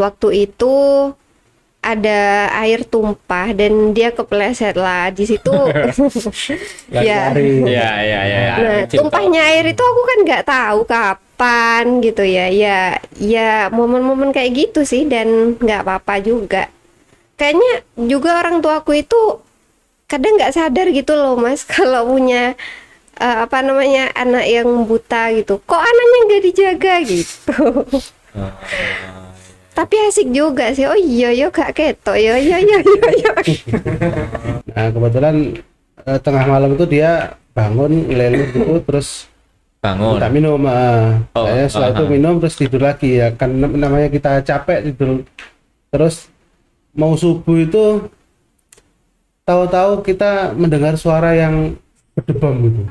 waktu itu ada air tumpah dan dia kepleset lah di situ. Ya. Ya. Nah, tumpahnya air itu aku kan nggak tahu kapan gitu ya. Ya momen-momen kayak gitu sih dan nggak apa-apa juga. Kayaknya juga orang tuaku itu kadang nggak sadar gitu loh Mas kalau punya anak yang buta gitu. Kok anaknya nggak dijaga gitu. Tapi asik juga sih. Oh iya gak ketok ya. Nah kebetulan tengah malam itu dia bangun leleh gitu terus Bangun. minta minum. Saya setelah itu minum terus tidur lagi ya kan namanya kita capek tidur. Terus mau subuh itu tahu-tahu kita mendengar suara yang berdebam gitu.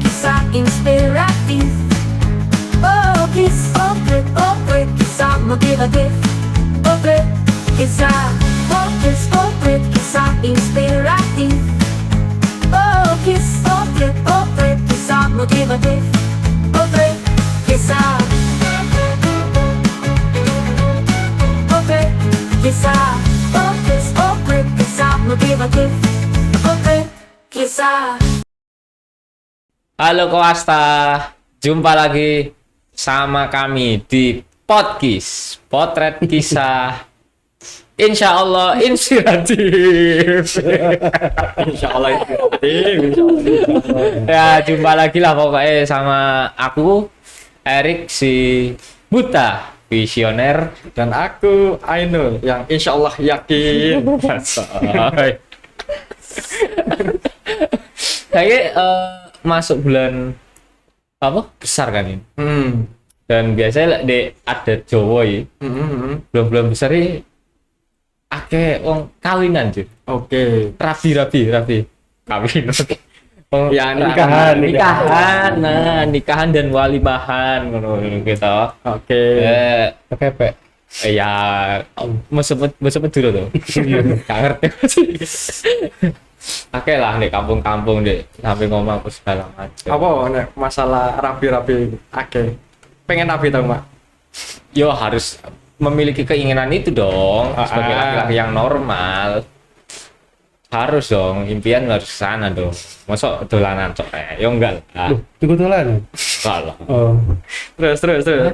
Kisah inspiratif. Kisah motivatif. Kisah inspiratif. Kisah motivatif. Kisah kisah motivatif. Kisah. Halo Koasta, jumpa lagi sama kami di podcast Potret Kisah. Insya Allah inspiratif. Insya Allah inspiratif. Ya jumpa lagi lah pokoknya sama aku Erik si buta visioner. Dan aku Ainul yang insya Allah yakin. Kayaknya masuk bulan apa besar kan ini. Dan biasanya di ada Jawa ya. Bulan-bulan besar ini akeh wong kawinan cuy. Oke. Rabi kawin. Oh, Ya nikahan. nikahan dan walimahan ngono gitu. Oke. Kepepek. Ya mesebut dulu tuh. Gak ngerti. Oke lah di kampung-kampung deh sampai ngomong apa segala macam. Apa nek masalah rapi-rapi oke. Pengen rapi tau, Mak? Yo harus memiliki keinginan itu dong sebagai laki-laki yang normal. Harus dong, impian harus sana dong. Masa dolanan cok yo enggak lah. Loh, kebetulan. Enggak lah. Oh. Terus.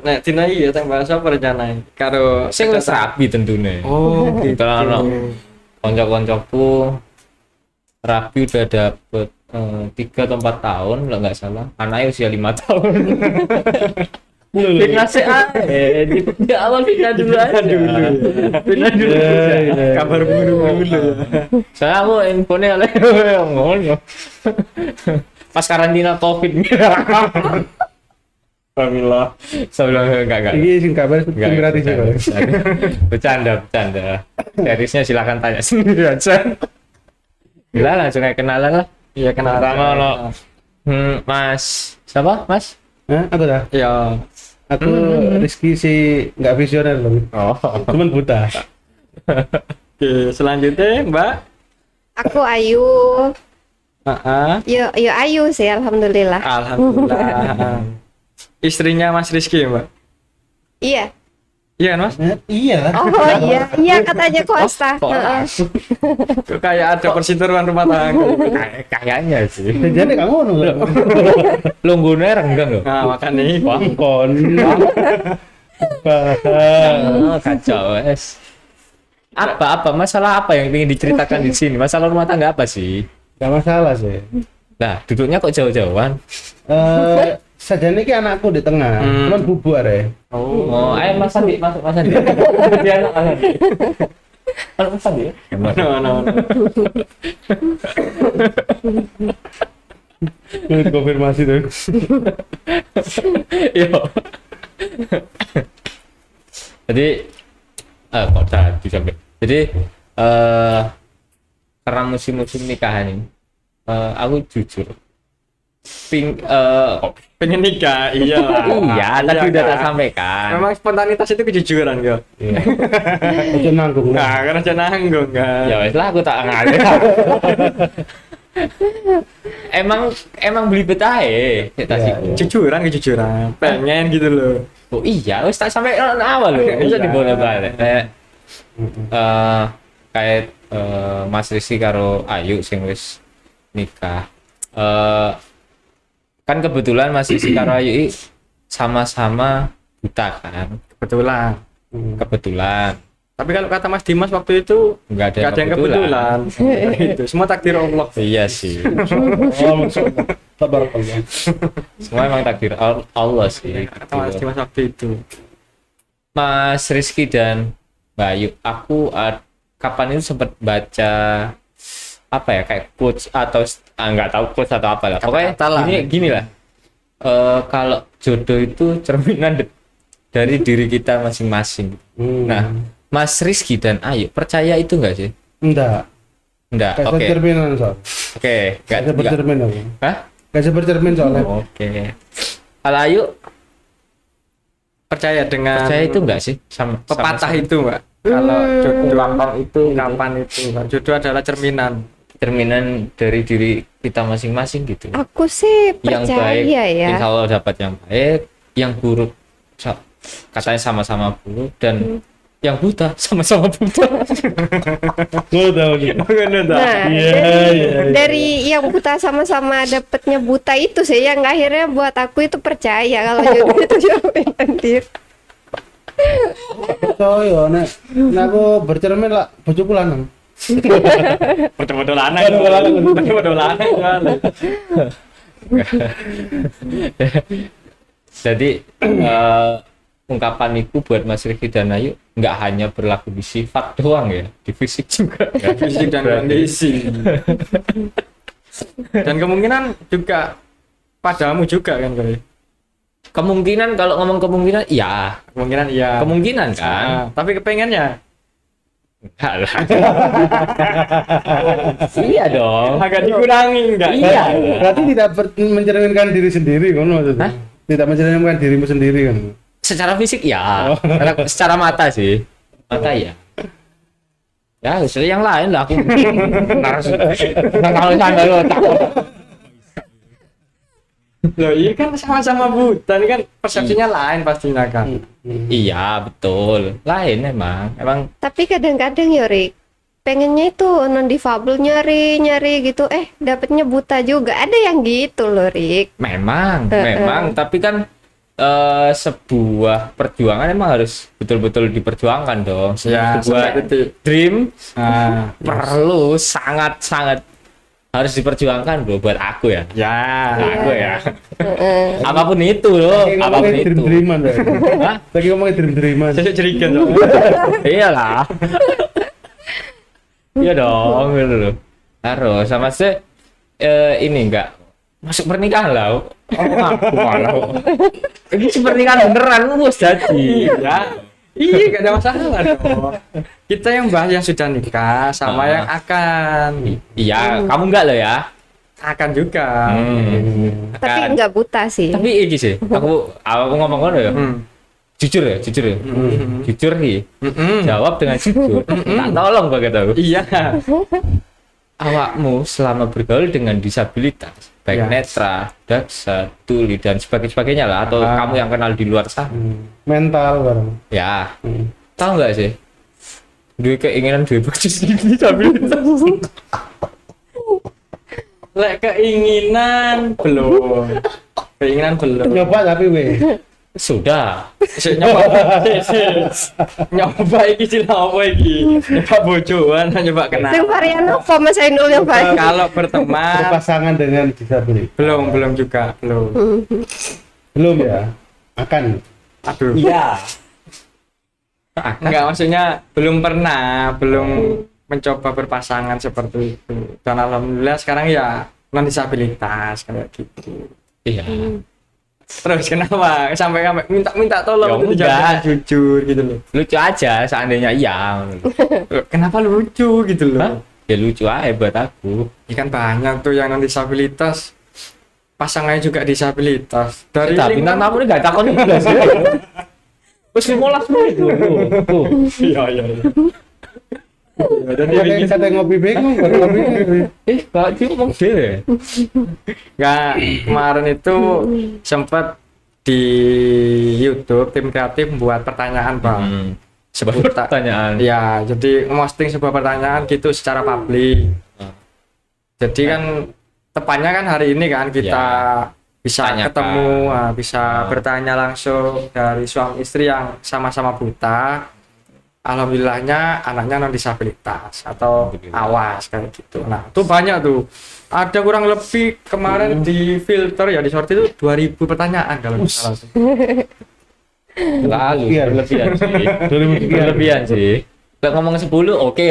Nek dina iki ya tang bahas apa rencanae? Karo Sing wis rapi tentune. Oh, gitu. Kalau konco-koncoku rapi udah dapet 3 atau 4 tahun kalau nggak salah. Anaknya usia 5 tahun. Fitnah sih di awal fitnah dulu aja. Fitnah dulu aja. Kabar burung dulu ya. Saya mau infonya oleh ngono. Pas karantina Covid. Alhamdulillah. Sebelum enggak. Ini sing kabar inspiratif sih, Pak. Bercanda. Seriusnya silakan tanya sendiri aja. Bila langsung kayak kenalan lah. Iya kenal. Pertama lo Mas siapa? Mas? Hah, aku dah. Ya. Aku Rizky sih nggak visioner loh. Oh. Cuman buta. Oke, selanjutnya Mbak. Aku Ayu. Yo Ayu sih alhamdulillah. Alhamdulillah. Istrinya Mas Rizky, Mbak. Iya. Iya kan, Mas? Iya lah. Oh iya katanya Kosta. Heeh. Kok kayak ada perseteruan rumah tangga. Kayaknya sih. Jadi kamu nunggu. Lunggune renggang loh. Nah, makanya Kon. Kacau wes. Apa masalah apa yang ingin diceritakan di sini? Masalah rumah tangga apa sih? Gak masalah sih. Nah, duduknya kok jauh-jauhan? Sajane iki anakku di tengah, cuman bubar ya. Oh, ayo Mas Andi, masuk Mas Andi. Dia anak Mas Andi. Anak Mas Andi. no. Konfirmasi tuh. Yo. Jadi kok tadi sampai. Jadi karena musim-musim nikahan ini aku jujur pengen nikah, iya. Iya, tadi udah tak sampaikan. Memang spontanitas itu kejujuran, Go. Itu nanggung. Nah, karena jangan nanggung, kan. Ya wes lah aku tak ngalih. emang beli betahe tas Iya, iku. Kejujuran pengen gitu loh. Oh iya, wis tak sampai awal loh. Bisa Iya. dibolak-balik. Kayak Mas Rizky karo Ayu sing wis nikah. Kan kebetulan Mas Rizky karo Ayu sama-sama buta kan. Kebetulan. Tapi kalau kata Mas Dimas waktu itu Enggak nggak ada yang kebetulan. Itu semua takdir Allah. Iya sih. Oh, maksudnya tabarakallah. Semua emang takdir Allah sih. Kata Mas Dimas waktu itu. Mas Rizky dan Mbak Ayu, aku kapan itu sempat baca apa ya kayak quotes atau nggak tahu quotes atau apa lah. Pokoknya Kata-kata lah. gini lah. Kalau jodoh itu cerminan dari diri kita masing-masing. Nah, Mas Rizky dan Ayu percaya itu nggak sih? Enggak. Enggak. Kayak Oke. cerminan soal. Oke. Kayak bercermin aku. Hah? Kayak bercermin soalnya. Oke. Kalau Ayu Percaya dengan percaya itu enggak sih? pepatah sama- itu, Mbak. Kalau jodoh Kapan itu kapan itu, Mbak. Jodoh adalah cerminan. cerminan dari diri kita masing-masing gitu. Aku sih Yang percaya baik ya. insya Allah dapat yang baik, yang buruk katanya sama-sama buruk, dan yang buta sama-sama buta. Gue tahu nih. Nah, dari yang buta sama-sama dapetnya buta itu sih yang akhirnya buat aku itu percaya kalau jodoh itu cerminan diri. Percaya nek aku bercermin lah bojoku lanang. Bodoh-bodoh lanang. Bodoh-bodoh lanang. Jadi ungkapan itu buat Mas Riki dan Ayu nggak hanya berlaku di sifat doang ya, di fisik juga. Fisik dan kondisi. Dan kemungkinan juga padamu juga kan, Kali. Kemungkinan, kalau ngomong kemungkinan, iya. Kemungkinan iya. Kemungkinan kan. Nah, tapi kepengennya Enggak lah. Iya dong. agak dikurangi enggak? Iya. Berarti tidak mencerminkan diri sendiri kan maksudnya. Hah? Tidak mencerminkan dirimu sendiri kan. Secara fisik ya. Secara mata sih. Mata ya. Ya, yang lain lah aku. Kalau sana lo takut. Loh, iya kan sama-sama buta, ini kan persepsinya lain pastinya kan. Iya, betul. Lain emang. Emang Tapi kadang-kadang ya Rik, pengennya itu non difabel nyari gitu, dapetnya buta juga. Ada yang gitu loh Rik. memang, tapi kan sebuah perjuangan emang harus betul-betul diperjuangkan dong. Ya, Sebuah sampai titik. dream Nah, perlu sangat-sangat harus diperjuangkan bro, buat aku ya. ya. Aku ya. Apapun itu loh, apapun itu. Dream-dreaman ya. Hah? Lagi ngomongin dream-dreaman. Saya jerikan tuh. Iyalah. Iya dong, gitu loh. Harus sama sih ini enggak masuk pernikahan lah. Oh, aku malah. Ini pernikahan beneran bos jadi. Iya. Iya, gak ada masalah dong. Kita yang bahas yang sudah nikah sama yang akan. Iya, kamu enggak loh ya. Akan juga. Tapi Kan. nggak buta sih. Tapi ini sih, aku ngomong ngono ya. Hmm. Jujur ya. Jujur nih. Mm-mm. Jawab dengan jujur. Tak tolong banget aku. Iya. Awakmu selama bergaul dengan disabilitas, baik Ya. netra, daksa, tuli dan sebagainya lah, atau Ah. kamu yang kenal di luar sana. Mental bareng. Ya, tahu nggak sih? Dua keinginan dua baju disabilitas. Lek keinginan belum. Keinginan belum. Nyoba tapi weh. Sudah. Sik nyoba. Nyoba iki cila apa iki? Nyoba bojoan, nyoba kenal. Yang varian apa Mas Ainul yang varian? Kalau berteman Berpasangan dengan disabilitas. belum juga, belum. Belum ya? Akan. Aduh. Iya. Enggak, maksudnya belum pernah, belum mencoba berpasangan seperti itu. Dan alhamdulillah sekarang ya non disabilitas kayak gitu. Iya. Terus kenapa sampai minta Ya tolong itu enggak. jangan jujur gitu loh. Lucu aja seandainya iya. Kenapa lucu gitu Hah? loh? Ya lucu aja buat aku. Ya kan banyak tuh yang non disabilitas, pasangannya juga disabilitas. Dari Tapi bintang tamu ini nggak takut nih belas ya. Terus 15 menit loh. Tuh. Iya. Dan Kata ngopi bingung, baru ngopi. Kak dia ngomong deh. nggak, kemarin itu sempat di YouTube tim kreatif buat pertanyaan bang. Sebuah pertanyaan. Ya, jadi nge-posting sebuah pertanyaan gitu secara publik. Jadi kan tepatnya kan hari ini kan kita bisa Tanyakan. ketemu, bisa bertanya langsung dari suami istri yang sama-sama buta. Alhamdulillahnya anaknya non disabilitas atau awas kayak gitu. Nah, itu banyak tuh. Ada kurang lebih kemarin di filter ya di short itu 2000 pertanyaan kalau nggak salah. Lalu Sekian. berlebihan sih. 2000 sekian. Berlebihan sih. Kalau ngomong 10 oke.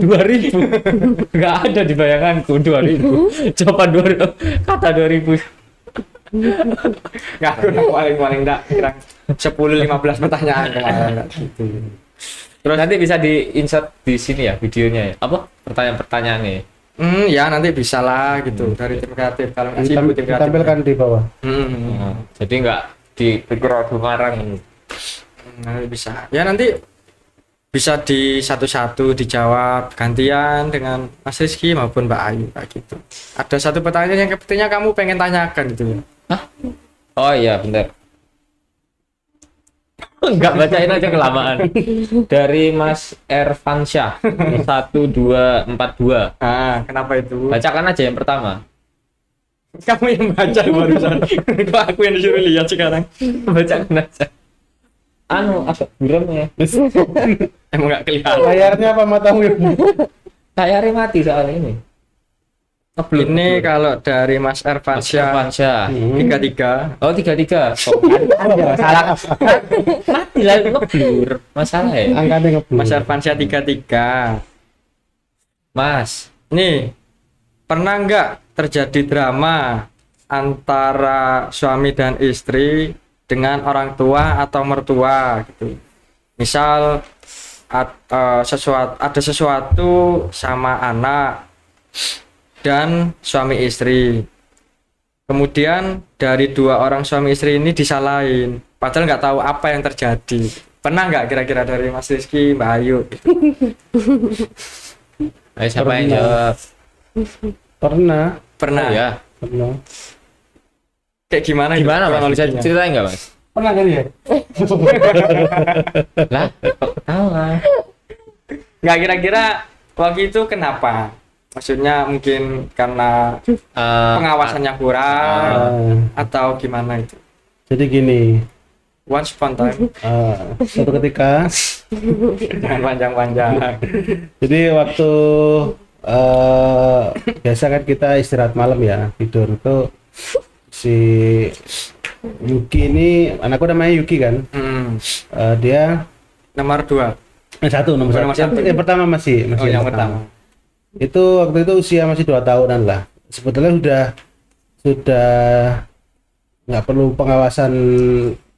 2000. Enggak ada di bayanganku 2000. Jawaban 2000. Kata 2000. Nggak, aku paling enggak kira 10-15 pertanyaan kemarin kayak gitu. Terus nanti bisa di-insert di sini ya videonya ya. Apa? Pertanyaan-pertanyaannya. Ya nanti bisa lah gitu dari tim kreatif kalau nggak sibuk tim kreatif. Ditampilkan di bawah. Jadi enggak dipikir aduh ngarang. Nanti bisa. Ya nanti bisa di satu-satu dijawab gantian dengan Mas Rizky maupun Mbak Ayu kayak gitu. Ada satu pertanyaan yang sepertinya kamu pengen tanyakan gitu ya. Oh iya, bentar. Enggak bacain aja kelamaan. Dari Mas Ervansyah 1242. Kenapa itu? Bacakan aja yang pertama. Kamu yang baca barusan. Kok aku yang disuruh lihat sekarang? Bacakan aja. Agak buram ya. Emang nggak kelihatan. Layarnya apa matamu ya? Layarnya mati soal ini. Ini kalau dari Mas Ervansyah Ervansyah. 33. Oh 33. Oh, ada masalah. Mati lah ngeblur. Masalah ya. Angkanya ngeblur. Mas Ervansyah 33. Mas. Nih, pernah nggak terjadi drama antara suami dan istri dengan orang tua atau mertua gitu? Misal ada sesuatu sama anak dan suami istri. Kemudian dari dua orang suami istri ini disalahin, padahal nggak tahu apa yang terjadi. Pernah nggak kira-kira dari Mas Rizky, Mbak Ayu? Gitu? Ayo siapa yang Pernah. jawab? Pernah. Pernah. Oh, ya. Pernah. Kayak gimana? gitu Gimana Mas? Bisa kronologinya? ceritain nggak Mas? Pernah kali ya? Lah, kok ketawa? Nggak, kira-kira waktu itu kenapa? Maksudnya mungkin karena pengawasannya kurang atau gimana itu? Jadi gini, Once upon time. suatu ketika, Jangan panjang-panjang. jadi waktu biasa kan kita istirahat malam ya, tidur itu si Yuki ini, anakku namanya Yuki kan, dia Nomor 2. nomor Nomor satu. satu. Yang pertama masih yang pertama. Itu waktu itu usia masih 2 tahunan lah. Sebetulnya sudah nggak perlu pengawasan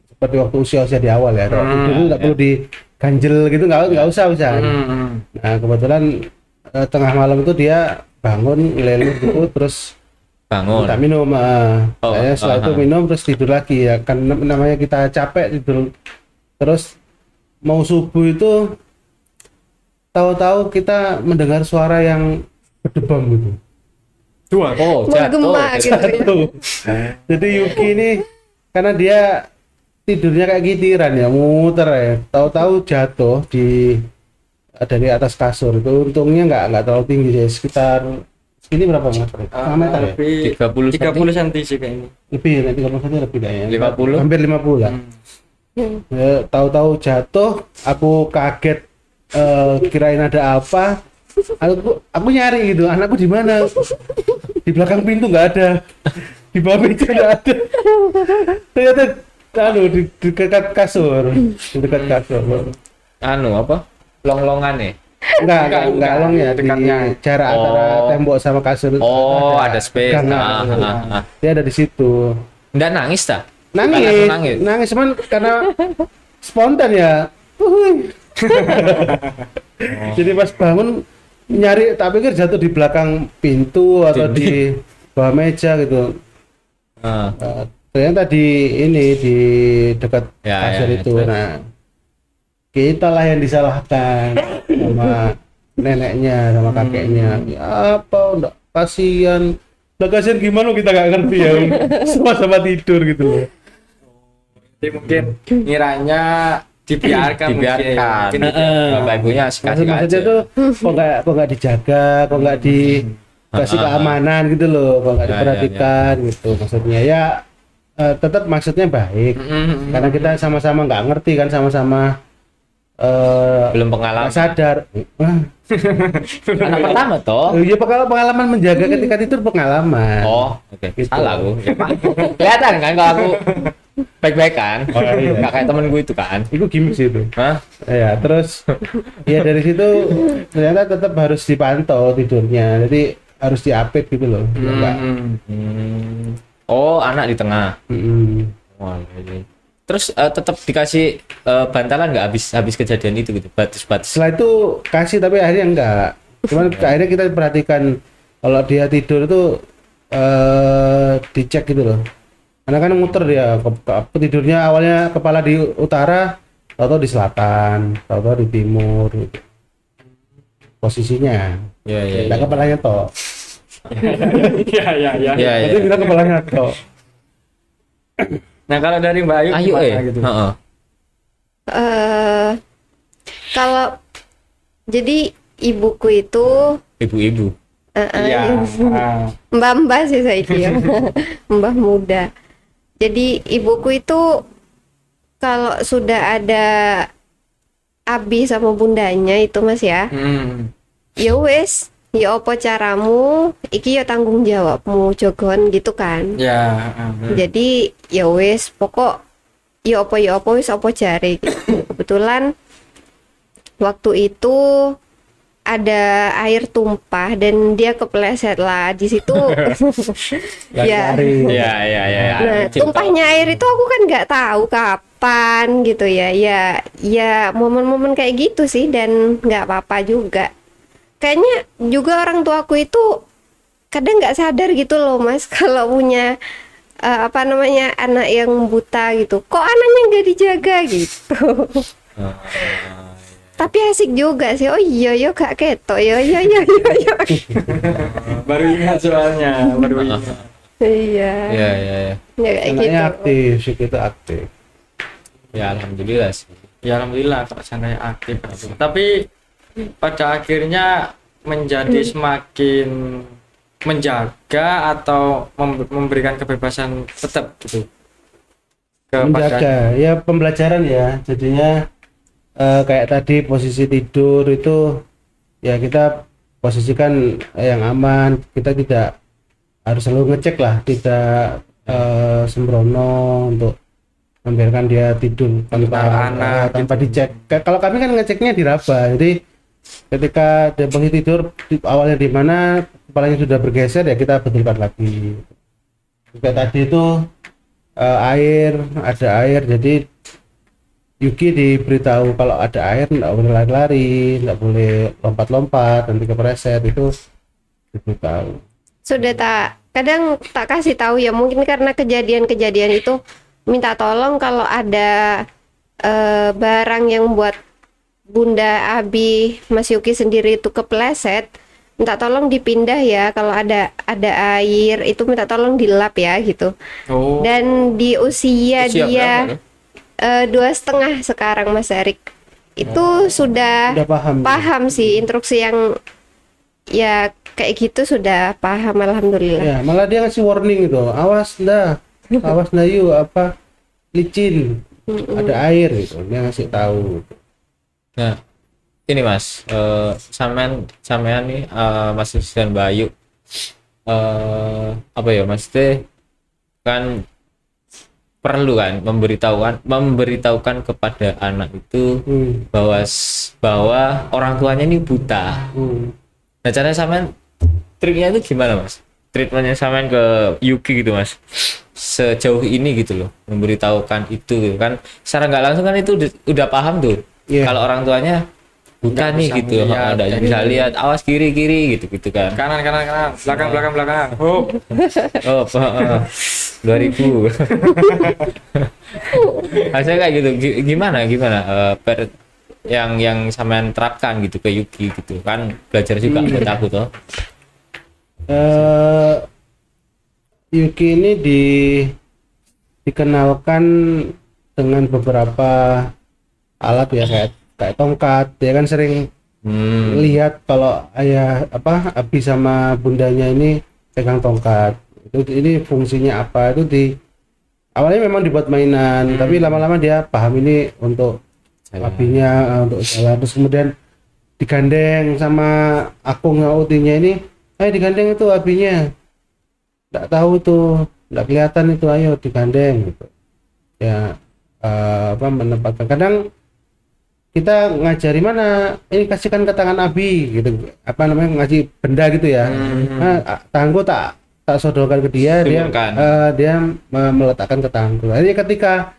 seperti waktu usia di awal ya. Dulu nggak perlu diganjel gitu, nggak usah. Nah kebetulan tengah malam itu dia bangun ngeleleh gitu, terus bangun. minta minum. Saya setelah itu aha. minum terus tidur lagi ya. Kan namanya kita capek tidur. Terus mau subuh itu tahu-tahu kita mendengar suara yang berdebam gitu. Oh, Menggema gitu ya. Jadi Yuki ini karena dia tidurnya kayak gitiran ya, muter ya. Tahu-tahu jatuh dari atas kasur. Itu untungnya nggak terlalu tinggi ya, sekitar segini berapa mas? Setengah meter ya? Lebih 30 cm sih kayaknya. Lebih, nanti kalau saja lebih kayaknya. 50? Hampir 50 lah. Ya, tahu-tahu jatuh, aku kaget, kirain ada apa. Aku nyari gitu, anakku di mana? Di belakang pintu nggak ada, di bawah meja nggak ada. Ternyata di dekat kasur, di dekat kasur. Apa? Longlongan nih. Enggak long ya, di dekatnya. jarak antara tembok sama kasur. Oh, ada space. gang. Dia ada di situ. Nggak nangis tak? Nangis, Nangis. nangis cuman karena spontan ya. Jadi pas bangun nyari, tak pikir jatuh di belakang pintu atau di bawah meja gitu. Ternyata di dekat Ya, kasur ya, itu. terus. Nah, kita lah yang disalahkan sama neneknya sama kakeknya. Ya apa enggak kasihan. Lah kasihan gimana kita nggak ngerti ya. Sama-sama tidur gitu loh. Jadi mungkin ngiranya dibiarkan Dibiarkan. mungkin. Bapak ibunya kasih Maksudnya aja. tuh kok nggak dijaga, kok nggak dikasih keamanan gitu loh, kok nggak Ya, diperhatikan gitu. Maksudnya ya tetap maksudnya baik. Karena kita sama-sama nggak ngerti kan, sama-sama Belum nggak pengalaman. sadar. Anak pertama toh. Ya pengalaman menjaga ketika tidur pengalaman. Oh, oke. Gitu. Salah aku. Ya, Pak. Kelihatan kan kalau aku baik-baik kan? Oh, iya. Nggak kayak temen gue itu kan. Itu gimmick sih itu. Hah? Ya terus ya dari situ ternyata tetap harus dipantau tidurnya. Jadi harus diupdate gitu loh. Enggak. Oh, anak di tengah. Wah, ini. Terus tetap dikasih bantalan nggak habis kejadian itu gitu, batus-batus. Setelah itu kasih tapi akhirnya enggak. Cuman akhirnya kita perhatikan kalau dia tidur itu dicek gitu loh. Karena kan muter dia tidurnya awalnya kepala di utara, atau di selatan, atau di timur gitu. Posisinya. Iya, iya. Enggak kepalanya toh. Iya. Iya, iya. Jadi kita kepalanya toh. Nah, kalau dari Mbak Ayu Ayo gimana gitu? Heeh. Kalau jadi ibuku itu Ibu-ibu. Iya. mbah-mbah sih saya ya. Mbah muda. Jadi ibuku itu kalau sudah ada abi sama bundanya itu Mas ya, ya wes, ya opo caramu, iki ya tanggung jawabmu jogon gitu kan. Ya. Jadi ya wes pokok ya opo wes opo jare gitu. Kebetulan waktu itu ada air tumpah dan dia kepleset lah di situ. Ya. Iya, iya, iya. Nah, tumpahnya air itu aku kan nggak tahu kapan gitu ya. Ya momen-momen kayak gitu sih dan nggak apa-apa juga. Kayaknya juga orang tuaku itu kadang nggak sadar gitu loh Mas kalau punya apa namanya anak yang buta gitu. Kok anaknya nggak dijaga gitu. Tapi asik juga sih. Oh iya yo gak ketok yo. Baru ingat soalnya, baru ingat. Iya. Iya, iya, iya. Ya kayak Anaknya gitu. aktif, sih kita aktif. Ya alhamdulillah sih. Ya alhamdulillah kalau seandainya aktif. Tapi pada akhirnya menjadi semakin menjaga atau memberikan kebebasan tetap gitu Menjaga ya pembelajaran ya. Jadinya kayak tadi posisi tidur itu ya kita posisikan yang aman, kita tidak harus selalu ngecek lah, tidak sembrono untuk membiarkan dia tidur tanpa dicek. Kalau kami kan ngeceknya di raba, jadi ketika dia posisi tidur awalnya di mana kepalanya sudah bergeser ya kita betulkan lagi. Juga tadi itu ada air, jadi Yuki diberitahu kalau ada air nggak boleh lari-lari, nggak boleh lompat-lompat, nanti kepreset, itu diberitahu. Sudah kadang tak kasih tahu ya, mungkin karena kejadian-kejadian itu minta tolong kalau ada barang yang buat Bunda Abi Mas Yuki sendiri itu kepleset, minta tolong dipindah ya, kalau ada air itu minta tolong dilap ya gitu. Dan di usia dia 2,5 sekarang Mas Erik itu sudah paham sih instruksi yang ya kayak gitu, sudah paham alhamdulillah. Ya, malah dia ngasih warning gitu, awas ndah yuk apa licin, ada air gitu, dia ngasih tahu. Nah, ini Mas, sampean nih Mas dan Bayu apa ya Mas teh kan perlu kan memberitahukan kepada anak itu bahwa orang tuanya ini buta. Nah, caranya sampean triknya itu gimana Mas? Treatmentnya sampean ke Yuki gitu Mas, sejauh ini gitu loh, memberitahukan itu gitu kan, secara nggak langsung kan itu udah paham tuh. Kalau orang tuanya buta Nggak nih bisa gitu, melihat, ada bisa lihat, awas kiri gitu kan. kanan, belakang. Oh 2000. Hasilnya kayak gitu. Gimana yang sampean terapkan gitu ke Yuki gitu kan, belajar juga buat aku toh. Yuki ini dikenalkan dengan beberapa alat ya, kayak tongkat. Dia kan sering lihat kalau ayah Abi sama bundanya ini pegang tongkat. Ini fungsinya apa, itu awalnya memang dibuat mainan, tapi lama-lama dia paham ini untuk apinya, untuk jalan. Terus kemudian digandeng sama Akung Utinya ini, ayo digandeng itu apinya, nggak tahu tuh, nggak kelihatan itu, ayo digandeng gitu ya. Menempatkan, kadang kita ngajari mana ini, kasihkan ke tangan Abi gitu, ngasih benda gitu ya. Tanganku tak sodorkan ke dia, dia meletakkan ke tanganku. Jadi ketika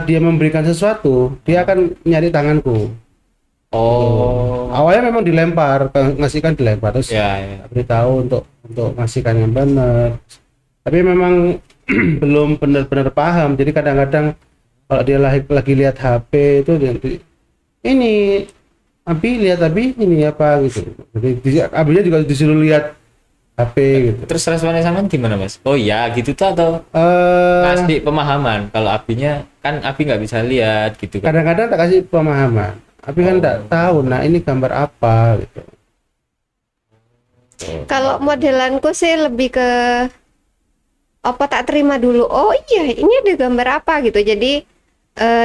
dia memberikan sesuatu, dia akan nyari tanganku. Awalnya memang dilempar, ngasihkan dilempar, terus beritahu untuk ngasihkan yang benar. Tapi memang belum benar-benar paham. Jadi kadang-kadang kalau dia lagi lihat HP itu, ini Abi lihat Abi ini apa gitu. Jadi Abinya juga disuruh lihat HP gitu. Terus responnya sama gimana Mas? Oh ya gitu tuh, atau kasih pemahaman kalau Abinya kan Abi nggak bisa lihat gitu kan? Kadang-kadang tak kasih pemahaman. Abi kan nggak tahu, nah ini gambar apa gitu. Kalau modelanku sih lebih ke apa, tak terima dulu. Oh iya, ini ada gambar apa gitu. Jadi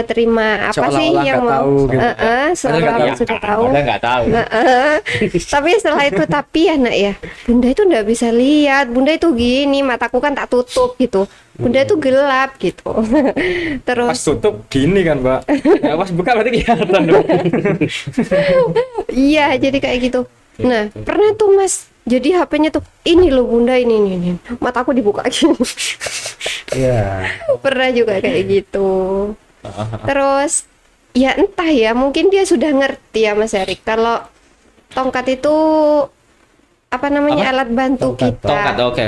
terima apa sih Seolah-olah yang nggak mau tahu gitu. seolah-olah sudah tahu. Padahal nggak tahu. Tapi setelah itu, tapi ya nak ya, bunda itu nggak bisa lihat, bunda itu gini, mataku kan tak tutup gitu, bunda itu gelap gitu. Pas Terus tutup gini kan Mbak, ya pas buka berarti kelihatan dong. iya, jadi kayak gitu. Nah, pernah tuh Mas, jadi HP-nya tuh ini loh bunda, ini mataku dibuka gini. Iya. Pernah juga kayak gitu. Terus ya entah ya, mungkin dia sudah ngerti ya Mas Erik, kalau tongkat itu apa namanya, alat bantu kita. Tongkat, oke.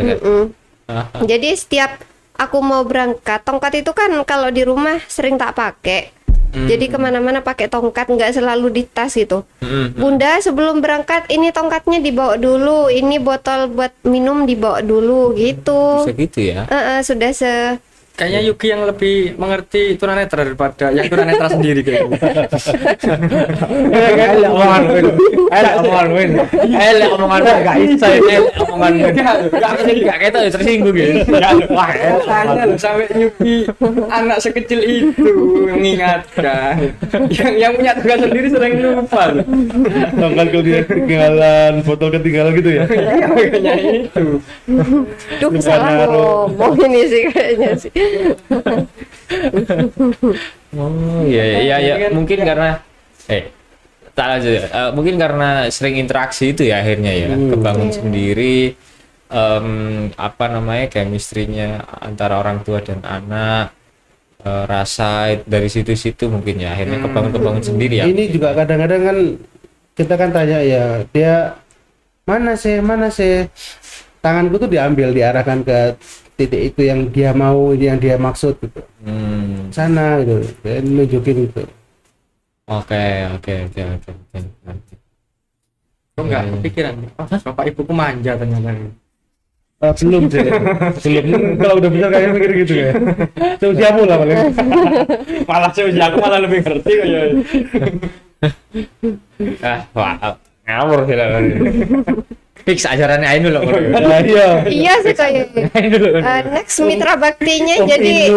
Jadi setiap aku mau berangkat, tongkat itu kan kalau di rumah sering tak pakai. Jadi kemana-mana pakai tongkat, nggak selalu di tas gitu. Bunda sebelum berangkat, ini tongkatnya dibawa dulu, ini botol buat minum dibawa dulu gitu. Bisa gitu ya? Sudah Kayaknya Yuki yang lebih mengerti tunanetra daripada yang tunanetra sendiri kayaknya. Omongan nggak bisa ini omongan nggak kayak itu tersinggung gitu. Wah, Tanya loh sampai Yuki anak sekecil itu mengingatkan. Yang punya tugas sendiri sering lupa loh. Tongkat ketinggalan, botol ketinggalan gitu ya. Iya, kayaknya itu. Duh, salah ngomong ini sih kayaknya sih. Oh iya, mungkin karena tak aja ya. Mungkin karena sering interaksi itu ya, akhirnya ya kebangun sendiri chemistry-nya antara orang tua dan anak, rasa dari situ-situ mungkin ya akhirnya kebangun sendiri ya. Ini juga kadang-kadang kan kita kan tanya ya, dia mana sih tanganku tuh diarahkan ke titik itu yang dia mau, yang dia maksud gitu. Sana gitu, dia nunjukin gitu. Oke. Kok nggak kepikiran? Bapak ibuku manja ternyata. Belum sih. Belum. Kalau udah besar kayaknya mikir gitu ya. Seusiamu lah paling. Malah aku malah lebih ngerti kayak. Wah, ngawur sih lah. Fix ajarannya Ainul loh. Iya. Iya sih kayaknya. Next mitra baktinya jadi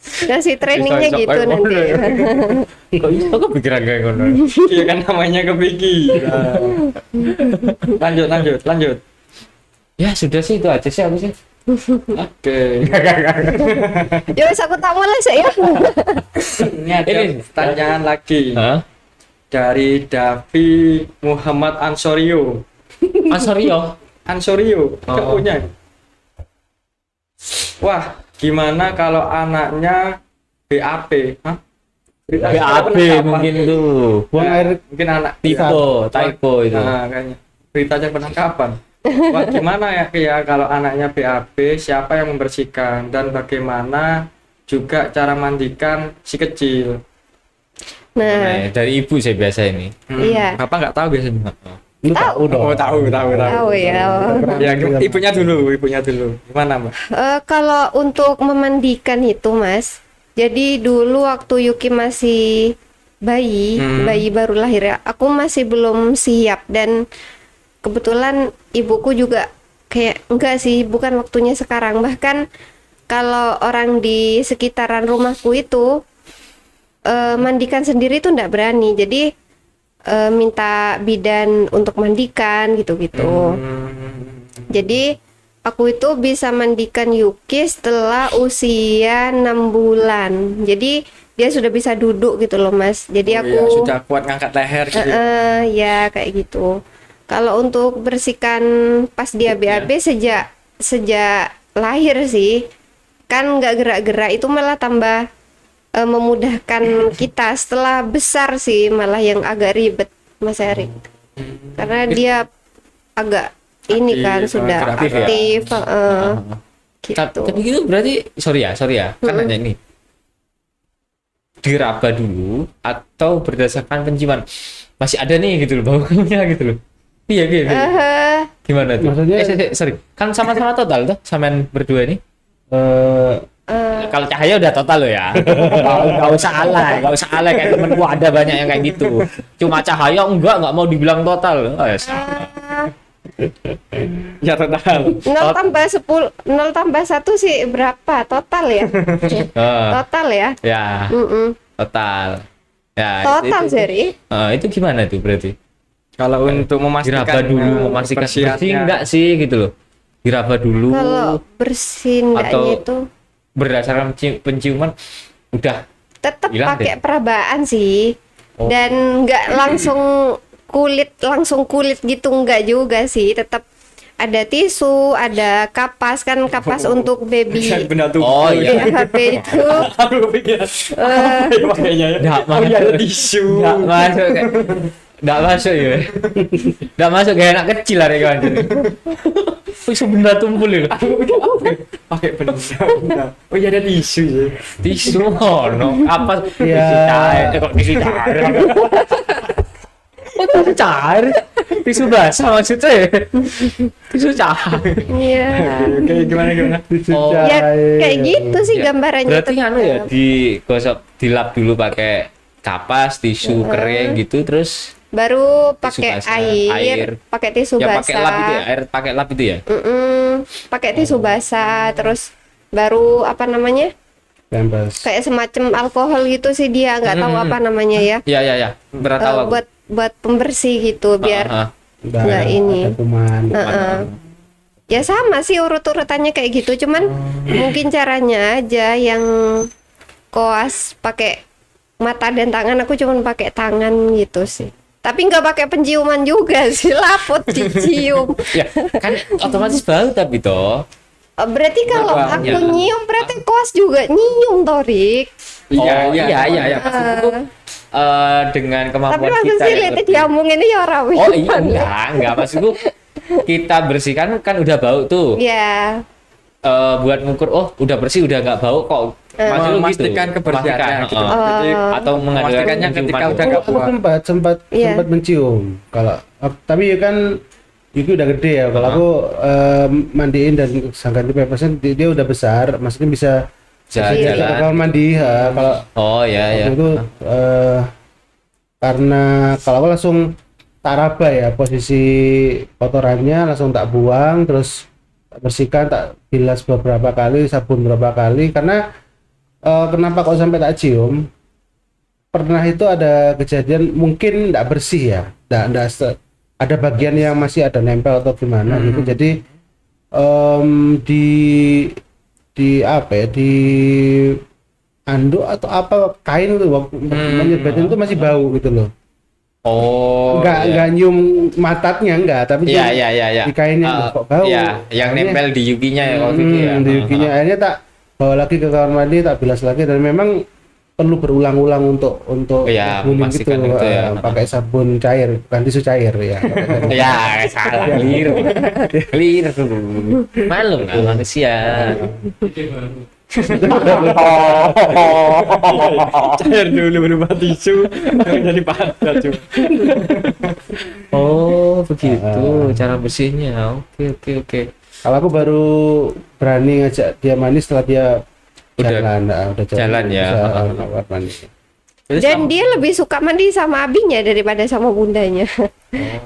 kasih trainingnya gitu nanti. Kok bisa kepikiran kayak ngono? Iya kan namanya kepikiran. Lanjut. Ya sudah sih, itu aja sih aku sih. Oke. Ya wes, aku tak mulai sih ya. Ini ada pertanyaan lagi. Dari Davi Muhammad Ansorio. Ansorio, punya. Wah, gimana kalau anaknya BAP? BAP mungkin tuh. Buang air Mungkin anak typo itu. Nah, kayaknya beritanya penangkapan. Wah, gimana ya kalau anaknya BAP, siapa yang membersihkan dan bagaimana juga cara mandikan si kecil. Nah, dari ibu saya biasa ini. Iya. Bapak nggak tahu biasanya. Lu tahu dong. Oh, tahu. tahu ya. Ya, ibunya dulu. Gimana, Mbak? Kalau untuk memandikan itu, Mas, jadi dulu waktu Yuki masih bayi baru lahir ya, aku masih belum siap, dan kebetulan ibuku juga kayak enggak sih, bukan waktunya sekarang. Bahkan kalau orang di sekitaran rumahku itu mandikan sendiri tuh enggak berani, jadi minta bidan untuk mandikan gitu-gitu. Jadi aku itu bisa mandikan Yuki setelah usia 6 bulan. Jadi dia sudah bisa duduk gitu loh, Mas. Jadi aku ya, sudah kuat ngangkat leher gitu. ya kayak gitu. Kalau untuk bersihkan pas dia BAB sejak lahir sih, kan nggak gerak-gerak, itu malah tambah memudahkan kita. Setelah besar sih malah yang agak ribet, Mas Erik. Karena dia agak ini Aktif, kan sudah aktif ya? aktif, gitu. Tapi gitu berarti sorry ya, kan nanya ini. Diraba dulu atau berdasarkan penciuman? Masih ada nih gitu loh baunya gitu loh. Iya gitu. Gimana tuh? Maksudnya- Sorry. Kan sama-sama total tuh, sampean berdua ini. Kalau cahaya udah total loh ya. Gak usah alay kayak temenku ada banyak yang kayak gitu. Cuma cahaya nggak mau dibilang total. Oh, yes. Ya total. 0 tambah 10, 0 tambah 1 sih berapa total ya? Total ya? Ya, Mm-mm. total. Ya, Total itu, Seri. itu gimana tuh berarti? Kalau untuk memastikan Diraba dulu, memastikan bersih enggak sih gitu loh. Diraba dulu Kalau bersih enggaknya Atau- itu berdasarkan penciuman udah tetap hilang pakai deh. perabaan sih. Oh. Dan nggak langsung kulit gitu, nggak juga sih. Tetap ada tisu, ada kapas kan, kapas untuk baby. Benda tuh. Oh iya. HP itu Aku kepikiran. Makanya ya. Nggak Oh iya, ada masuk. tisu. Nggak masuk ya. Nggak masuk kayak anak kecil lah kawan. Tisu benda tumpul ya. Aku pikir pakai benda. Oh iya, ada tisu ya. Tisu no. Apa? Iya. Tisu cair. Kok tisu cair? Oh, tisu cair. Tisu basah maksudnya ya. Tisu cair. Iya. Oke, gimana? Oh. Ya kayak gitu sih Ya, gambarannya. berarti tetap. anu ya digosok, dilap dulu pakai kapas, tisu kering gitu, terus Baru Tisu pakai basah, air, pakai tisu ya basah. pakai lap itu ya, air pakai lap itu ya. Pakai tisu basah, terus baru apa namanya? Bebas. Kayak semacam alkohol gitu sih, dia nggak tahu apa namanya ya. Iya. Berat tahu aku. Buat pembersih gitu biar Ah, nggak ini. Ada kuman. Ya sama sih urut-urutannya kayak gitu, cuman mungkin caranya aja yang koas pakai mata dan tangan, aku cuman pakai tangan gitu sih. Tapi nggak pakai penciuman juga sih, laput dicium. ya kan otomatis bau tapi toh. Berarti kalau Baunya. aku nyium, berarti koas juga nyium, Torik. Iya. Ah. Dengan kemampuan Tapi maksud kita sih yang lihat lebih- diomongin ini orang Oh iya enggak maksudku kita bersihkan kan udah bau tuh. Ya, Buat ngukur udah bersih udah nggak bau kok. Maksud lu Memastikan kebersihannya gitu. Jadi, Oh. atau Memastikannya ketika udah nggak Aku sempat Iya. mencium. Kalau tapi kan Yuki udah gede ya. Kalau aku mandiin dan ganti pampersnya dia udah besar, maksudnya bisa Iya. ke kamar mandi. Kalau Oh ya. waktu itu karena kalau aku langsung tak raba ya posisi kotorannya, langsung tak buang, terus tak bersihkan, tak bilas beberapa kali, sabun beberapa kali. Karena kenapa kok sampai tak cium? Pernah itu ada kejadian mungkin tidak bersih ya, ada bagian yang masih ada nempel atau gimana gitu. Jadi di apa ya, di anduk atau apa kain itu menyebetin itu masih bau gitu loh. Oh. Enggak nyium matatnya enggak, tapi Iya. di kainnya kok bau. Iya, yang Akhirnya- nempel di yukinya ya waktu itu ya. di yukinya. Akhirnya tak bawa lagi ke kamar mandi, tak bilas lagi, dan memang perlu berulang-ulang untuk Iya, guling memastikan gitu, itu ya. pakai sabun cair, bukan tisu cair ya. Ya, salah keliru. Keliru. Malu nggak manusia. Cair dulu berubah tisu jadi padat cuma. Oh, begitu cara bersihnya. Oke. Kalau aku baru berani ngajak dia mandi setelah dia udah jalan ya. Nawar mandi. Jadi Dan dia lebih suka mandi sama abinya daripada sama bundanya.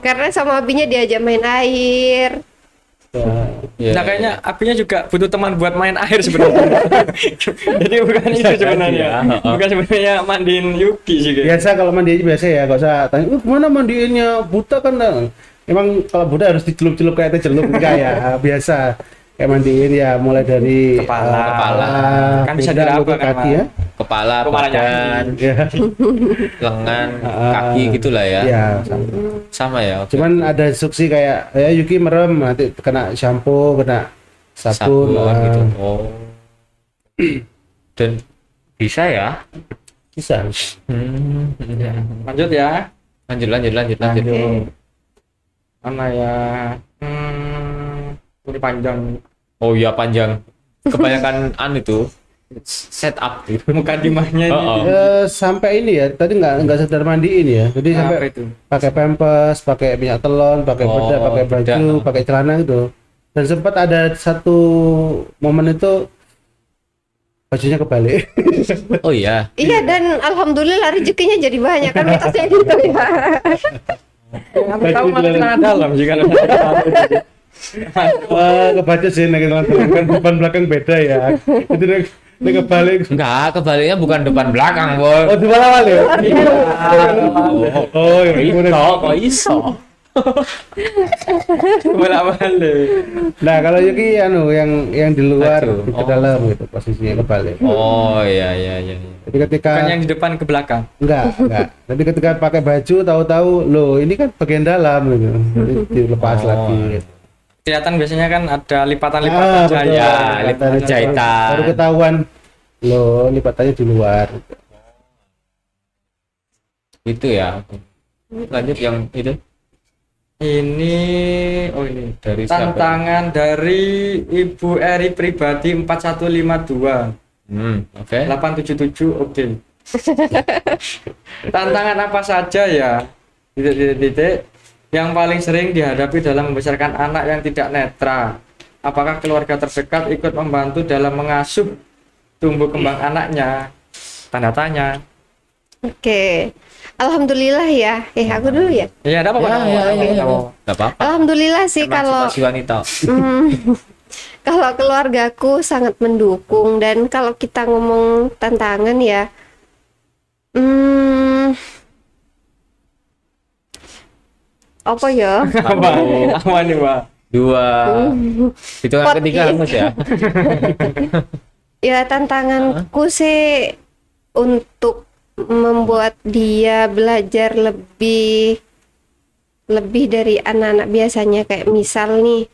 Karena sama abinya diajak main air. Ya, nah kayaknya apinya juga butuh teman buat main air sebenarnya. Jadi bukan itu sebenarnya. ya. Bukan sebenarnya mandiin Yuki sih kayaknya. Biasa kalau mandi aja biasa ya, gak usah tanya, kemana mandiinnya? Buta kan? Emang kalau Buddha harus dicelup-celup kayak celup enggak ya? Biasa kayak mandiin ya mulai dari Kepala. Kan bisa pundak, diraba lutut, kan, kaki ya. kepala, Kepalanya. badan, Ya, lengan, kaki gitulah ya. ya sama. Sama ya. Oke. Cuman ada instruksi kayak ya Yuki merem nanti kena shampoo, kena sabun, gitu. Oh. Dan bisa ya? bisa. Lanjut ya. Lanjut. Mana ya? Ini panjang. Oh iya panjang. Kebanyakan itu setup gitu. Muka dimahnya ini. Oh. Sampai ini ya, tadi nggak sekedar mandiin ya, jadi Apa sampai itu? pakai pampers, pakai minyak telon, pakai bedak, pakai baju, bedak. pakai celana gitu. Dan sempat ada satu momen itu bajunya kebalik. Oh iya. Iya, dan alhamdulillah rezekinya jadi banyak kan mitosnya gitu ya. Aku tahu malah celana dalam jika Kebaca sih nih kan depan belakang beda ya. Itu nih kebalik. Enggak, kebaliknya bukan depan belakang, Bol. Oh, di awal ya? Oh, ya. Kok iso? bolak-balik. Nah, kalau Yuki yang di luar Aduh. ke dalam gitu posisinya kebalik. Oh iya. Jadi ketika Bukan yang di depan ke belakang. enggak. Jadi ketika pakai baju tahu-tahu loh ini kan bagian dalam gitu. Jadi dilepas lagi gitu. Kelihatan biasanya kan ada lipatan-lipatan betul. jaya. Ya, lipatan jahitan. Baru ketahuan loh lipatannya di luar. Itu ya. Lanjut yang itu Ini dari siapa? tantangan dari Ibu Eri pribadi 4152 Oke. 877 oke. Tantangan apa saja ya? Titik yang paling sering dihadapi dalam membesarkan anak yang tidak netra. Apakah keluarga terdekat ikut membantu dalam mengasuh tumbuh kembang anaknya? Tanda tanya. Oke. Alhamdulillah ya. Aku dulu ya. Ya, ada apa-apa. Enggak apa-apa. Alhamdulillah sih kalau Emansipasi wanita. kalau keluargaku sangat mendukung, dan kalau kita ngomong tantangan ya, apa ya? Apa nih, Mbak? 2. Hitungan ketiga Mas ya. Ya tantanganku sih untuk membuat dia belajar lebih dari anak-anak biasanya, kayak misal nih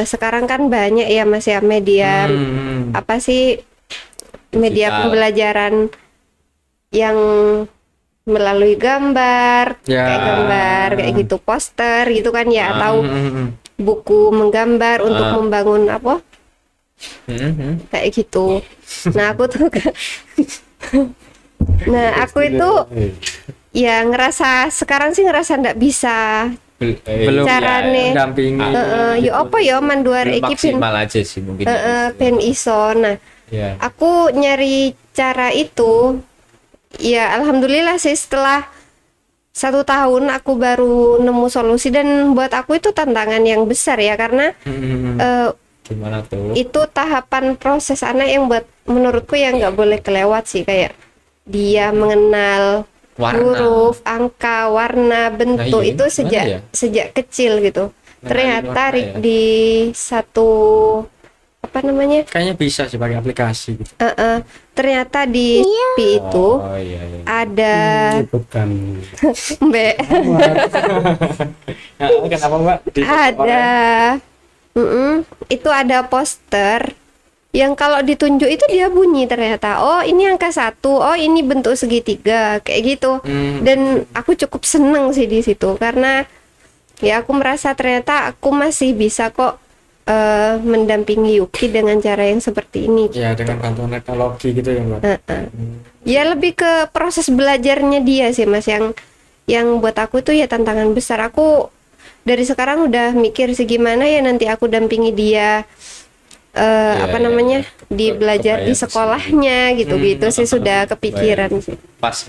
sekarang kan banyak ya Mas ya media apa sih media Digital. pembelajaran yang melalui gambar, Ya. kayak gambar kayak gitu, poster gitu kan ya, atau buku menggambar untuk membangun apa kayak gitu. Nah aku tuh aku itu ya ngerasa sekarang sih ngerasa ndak bisa Belum Carane. ya, dampingi. ya apa ya manduar Belum iki ben maksimal aja sih mungkin. ben iso. Nah Ya. aku nyari cara itu ya alhamdulillah sih, setelah 1 tahun aku baru nemu solusi, dan buat aku itu tantangan yang besar ya, karena Gimana tuh? itu tahapan proses anak yang buat menurutku yang nggak boleh kelewat sih, kayak dia mengenal Warna. huruf, angka, warna, bentuk iya, itu gimana ya? sejak kecil gitu. Mengenali Ternyata warna ya? di satu apa namanya? Kayaknya bisa sih pakai aplikasi gitu. Ternyata di Shopee itu Oh iya. ada Bukan. Mbak, Nah, kenapa Mbak? ada itu ada poster yang kalau ditunjuk itu dia bunyi ternyata. Oh, ini angka 1, oh ini bentuk segitiga, kayak gitu. Dan aku cukup seneng sih di situ, karena ya aku merasa ternyata aku masih bisa kok mendampingi Yuki dengan cara yang seperti ini. Ya dengan bantuan teknologi gitu ya Mbak. Ya lebih ke proses belajarnya dia sih Mas, yang buat aku tuh ya tantangan besar. Aku dari sekarang udah mikir sih gimana ya nanti aku dampingi dia apa namanya di belajar di sekolahnya gitu-gitu sih sudah kepikiran sih. Pas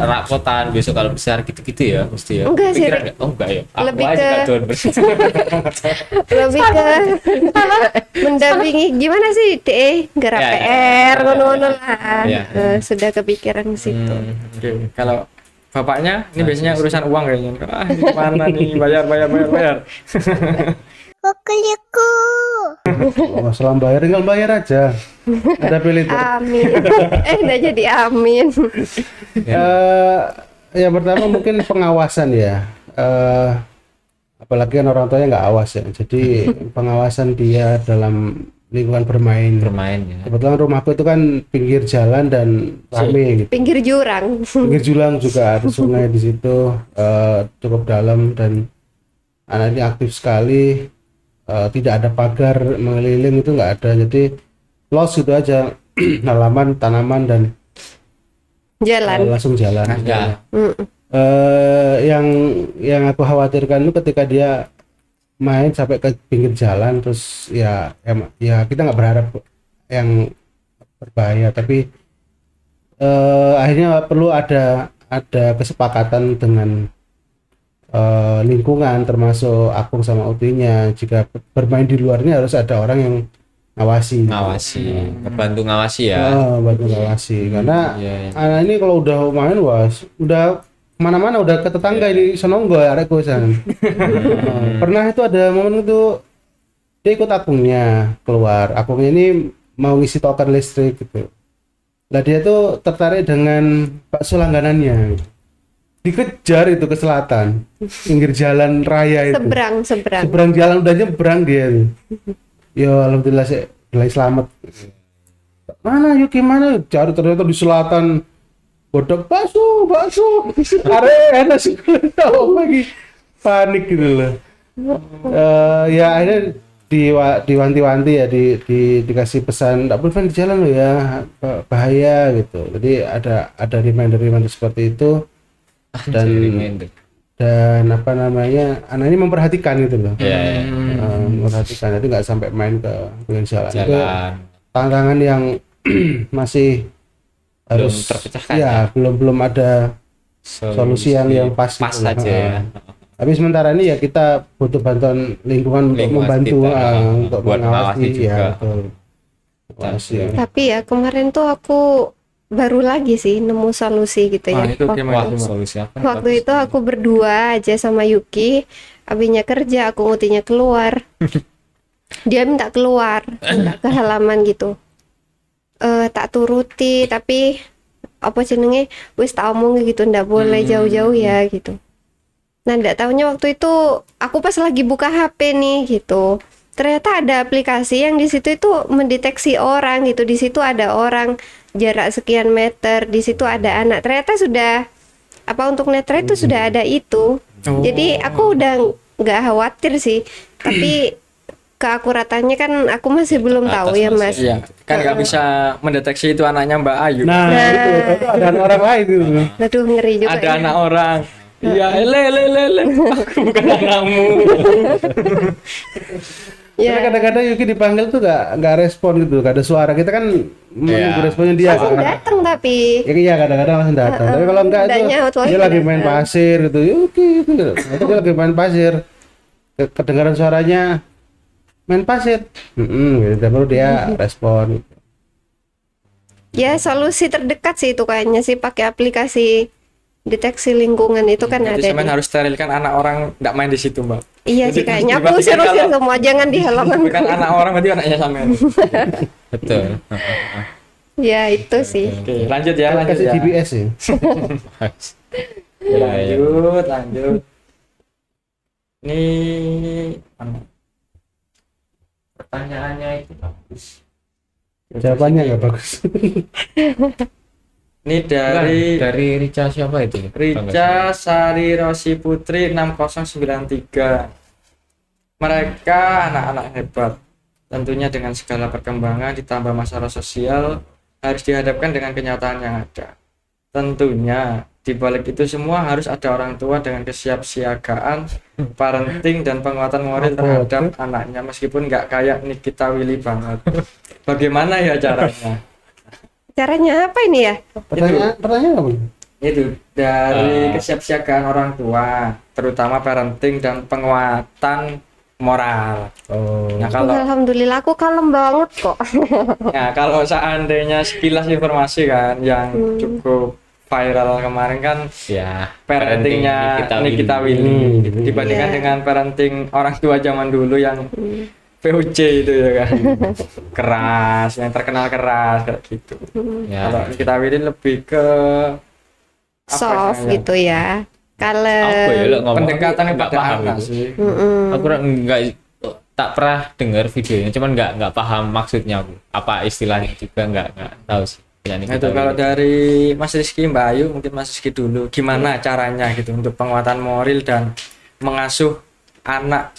rapotan besok kalau besar gitu-gitu ya mesti ya. Enggak sih, Pikiran Rik. nggak? Oh enggak ya. Aku Lebih aja ke- nggak doan bersih. Lebih ke mendampingi gimana sih garap Ya, ya, PR ya, ngono-ngono ya, lah. ya. Sudah kepikiran ke situ. Oke, kalau bapaknya ini biasanya urusan uang kayaknya. Ah, ini mana nih bayar. Masalah bayar tinggal bayar aja. Ada pilih tuh. Amin. Udah jadi amin. Yang pertama mungkin pengawasan ya. Apalagi kan orang tuanya nggak awas ya. Jadi pengawasan dia dalam lingkungan bermain. Bermain ya. Kebetulan rumahku itu kan pinggir jalan dan rame gitu. Pinggir jurang. Pinggir jurang juga ada sungai di situ, cukup dalam dan anak ini aktif sekali. Tidak ada pagar mengeliling itu nggak ada, jadi los gitu aja. Halaman, tanaman dan Jalan. langsung jalan. Ya. Yang aku khawatirkan itu ketika dia main sampai ke pinggir jalan terus ya kita nggak berharap yang berbahaya, tapi akhirnya perlu ada kesepakatan dengan lingkungan termasuk Apung sama Utinya. Jika bermain di luarnya harus ada orang yang ngawasi, Bantu ngawasi ya. bantu ngawasi karena Iya, iya. anak ini kalau udah main udah kemana-mana, udah ke tetangga ini senonggo arek kosan. Pernah itu ada momen itu dia ikut Apungnya keluar, Apungnya ini mau ngisi token listrik gitu. Lah dia tuh tertarik dengan bakso langganannya, dikejar itu ke selatan, pinggir jalan raya itu. Seberang. Jalan udah nyebrang dia tuh. Ya alhamdulillah sih, selamat. Mana yuk gimana? Cari ternyata di selatan. Bodok bakso. Arena sih tahu lagi. Panik gitu loh. Ya akhirnya diwanti-wanti ya, dikasih pesan enggak boleh di jalan loh ya, bahaya gitu. Jadi ada reminder seperti itu. Dan apa namanya, anak ini memperhatikan gitu loh. Memperhatikan, jadi nggak sampai main ke pinggir jalan. Itu tantangan yang masih harus terpecahkan ya, belum ada solusi yang pas pas gitu. aja ya. Tapi sementara ini ya kita butuh bantuan lingkungan untuk membantu kita, untuk buat mengawasi mengawasi juga. ya, betul. Mengawasi. Tapi ya kemarin tuh aku baru lagi sih nemu solusi gitu ya. Itu gimana? Solusi apa? Waktu itu aku berdua aja sama Yuki, abinya kerja, aku ngutinya keluar. Dia minta keluar, minta ke halaman gitu. Tak turuti, tapi apa jenenge wis tak omong gitu, ndak boleh jauh-jauh ya gitu. Nah, ndak taunya waktu itu aku pas lagi buka HP nih gitu. Ternyata ada aplikasi yang di situ itu mendeteksi orang gitu. Di situ ada orang jarak sekian meter, di situ ada anak. Ternyata sudah apa untuk netra itu sudah ada itu. Jadi aku udah nggak khawatir sih. Tapi keakuratannya kan aku masih belum tahu ya Mas. Iya, kan nggak bisa mendeteksi itu anaknya Mbak Ayu. Nah, itu ada anak orang lain gitu. Aduh ngeri juga. Ada ya. anak orang. Iya, le. Aku bukan anakmu. Ya. Tapi kadang-kadang Yuki dipanggil tuh nggak respon gitu, nggak ada suara. Kita kan menunggu responnya dia Langsung kan. datang tapi. Ya, iya kadang-kadang langsung datang. Tapi kalau enggak Nggak itu nyaut lagi dia lagi main datang. pasir gitu. Yuki gitu. Atau dia lagi main pasir. Kedengaran suaranya main pasir. Gitu. Dan baru dia respon. Ya solusi terdekat sih itu kayaknya sih pakai aplikasi deteksi lingkungan itu kan Jadi ada. semen harus sterilkan anak orang nggak main di situ Mbak. Iya sih Jadi kayaknya aku dipastikan usir-usir kalau- semua jangan di halaman. Bukan anak orang berarti anaknya sampean. Betul. Ya itu sih. Oke, lanjut ya, lanjut Kasih ya. GPS ya. Iya, iya. Lanjut. Ini mana? Pertanyaannya itu bagus. Jawabannya nggak bagus. Ini Dari Rica siapa itu? Rica Sari Rosi Putri 6093. mereka anak-anak hebat. Tentunya dengan segala perkembangan ditambah masalah sosial harus dihadapkan dengan kenyataan yang ada. Tentunya di balik itu semua harus ada orang tua dengan kesiapsiagaan, parenting dan penguatan moral terhadap anaknya meskipun nggak kayak Nikita Willy banget. Bagaimana ya caranya? Caranya apa ini ya? Pertanyaan apa? Itu dari kesiapsiagaan orang tua, terutama parenting dan penguatan moral. Nah Alhamdulillah aku kalem banget kok. kalau seandainya sekilas informasi kan yang cukup viral kemarin kan Ya, parentingnya Nikita Willy gitu. Dibandingkan Iya. dengan parenting orang tua zaman dulu yang VOC itu ya kan keras, yang terkenal keras kayak gitu. Ya. Kalau Nikita Willy lebih ke Soft ya? gitu ya. Apa ya Kalem. lo ngomong Pendekatannya nggak pada paham anak itu. sih. Aku nggak tak pernah dengar videonya, cuman nggak paham maksudnya aku. Apa istilahnya juga nggak tahu sih. Nah, itu kalau dari Mas Rizky, Mbak Ayu, mungkin Mas Rizky dulu, gimana caranya gitu untuk penguatan moral dan mengasuh anak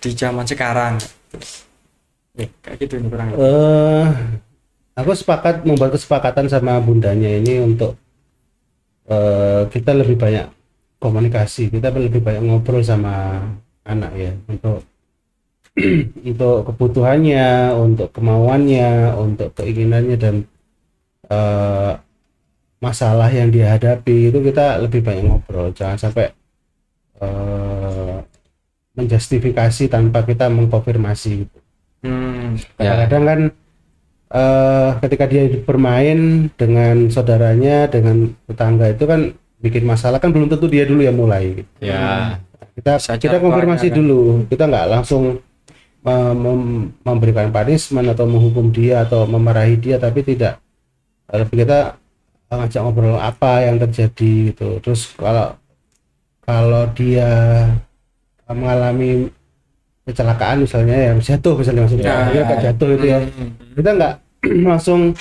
di zaman sekarang? Ya, kayak gitu ini kurang lebih. Aku membuat kesepakatan sama bundanya ini untuk kita lebih banyak komunikasi, kita lebih banyak ngobrol sama anak ya, untuk untuk kebutuhannya, untuk kemauannya, untuk keinginannya dan masalah yang dia hadapi itu kita lebih banyak ngobrol. Jangan sampai menjustifikasi tanpa kita mengkonfirmasi gitu. Kadang-kadang kan ketika dia bermain dengan saudaranya, dengan tetangga itu kan bikin masalah, kan belum tentu dia dulu yang mulai gitu. Ya. Kita konfirmasi kan? dulu, kita nggak langsung memberikan punishment atau menghukum dia atau memarahi dia, tapi tidak, lebih kita ngajak ngobrol apa yang terjadi gitu. Terus kalau dia mengalami kecelakaan misalnya, ya jatuh misalnya, maksudnya dia kayak jatuh itu ya, kita nggak langsung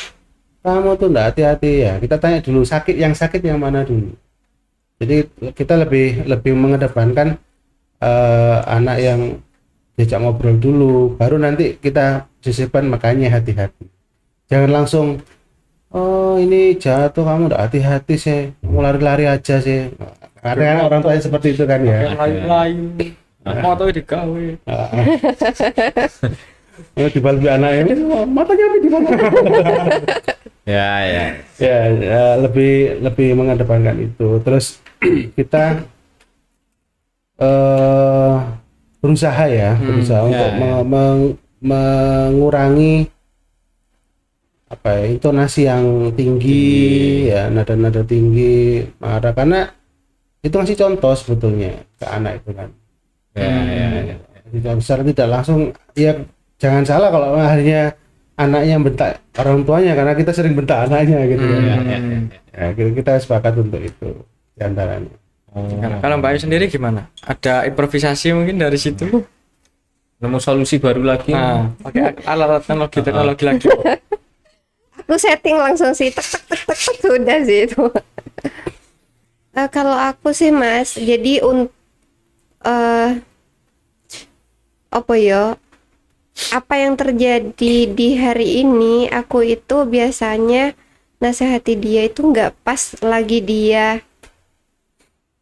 kamu tuh nggak hati-hati ya, kita tanya dulu yang sakit yang mana dulu. Jadi kita lebih mengedepankan anak yang diajak ngobrol dulu, baru nanti kita sisipkan makanya hati-hati. Jangan langsung, oh ini jatuh kamu nggak hati-hati sih, mau lari-lari aja sih. Karena orang tua seperti itu kan ya. Layu-layu, motor digawe. Di balik anak ini matanya di mana? Ya. Lebih mengedepankan itu. Terus kita berusaha untuk mengurangi intonasi yang tinggi, ya, nada-nada tinggi, marah, karena itu ngasih contoh sebetulnya ke anak itu kan. Secara tidak langsung, ya jangan salah kalau akhirnya anaknya bentak orang tuanya karena kita sering bentak anaknya gitu ya, kita sepakat untuk itu diantaranya. Kalau Mbak Ayu sendiri gimana? Ada improvisasi mungkin dari situ? Nemu solusi baru lagi. Pakai alat teknologi lagi. Aku setting langsung sih, tek sudah sih itu. Kalau aku sih Mas, jadi apa yang terjadi di hari ini, aku itu biasanya nasihati dia itu nggak pas lagi dia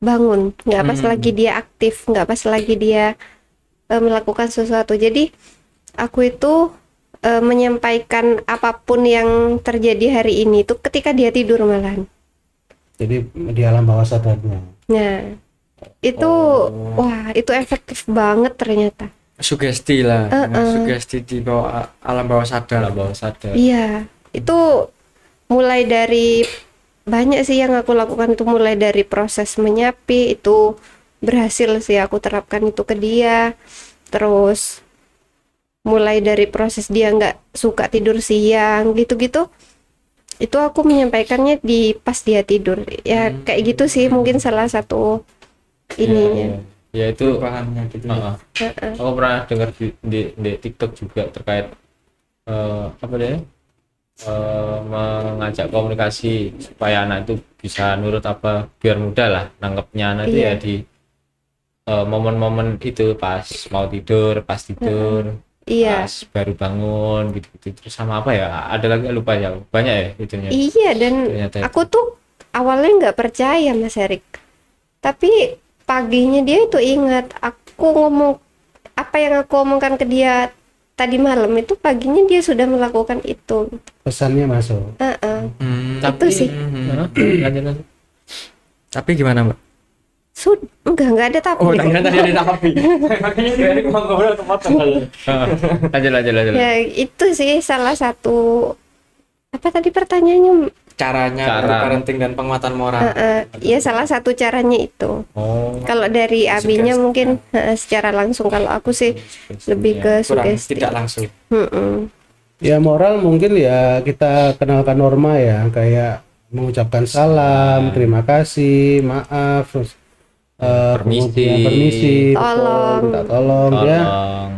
bangun, nggak pas lagi dia aktif, nggak pas lagi dia melakukan sesuatu. Jadi aku itu menyampaikan apapun yang terjadi hari ini itu ketika dia tidur malahan. Jadi di alam bawah sadarnya. Nah, itu wah, itu efektif banget ternyata. Sugesti lah, sugesti di bawah alam bawah sadar. Iya, itu mulai dari banyak sih yang aku lakukan, itu mulai dari proses menyapi, itu berhasil sih aku terapkan itu ke dia. Terus mulai dari proses dia nggak suka tidur siang gitu-gitu, itu aku menyampaikannya di pas dia tidur ya, kayak gitu sih mungkin salah satu ininya. Ya itu Bahannya gitu. Aku pernah dengar di TikTok juga terkait mengajak komunikasi supaya anak itu bisa nurut, biar mudah lah nangkepnya anak itu ya di momen-momen itu pas mau tidur, pas tidur, Iya. pas baru bangun gitu-gitu. Terus sama apa ya? Ada lagi lupa ya. Banyak ya itunya. Iya, dan Ternyata itu. aku tuh awalnya nggak percaya Mas Erik. Tapi paginya dia itu ingat aku ngomong apa yang aku omongkan ke dia tadi malam itu paginya dia sudah melakukan itu. Pesannya masuk. Heeh. Tapi Itu sih. lanjut. Tapi gimana, Mbak? Enggak ada tapi. Oh, ternyata tadi ada tapi. Makanya dari ngobrol potong. Lanjut. Ya itu sih salah satu apa tadi pertanyaannya. Caranya Cara. parenting dan penguatan moral. Ya salah satu caranya itu. Oh, Kalau dari abinya Sugesti. mungkin secara langsung, kalau aku sih lebih ke Kurang sugesti. tidak langsung. Mm-mm. Ya moral mungkin ya kita kenalkan norma ya, kayak mengucapkan salam, terima kasih, maaf, terus Permisi. kemudian permisi, betul, Tolong. minta tolong, ya tolong.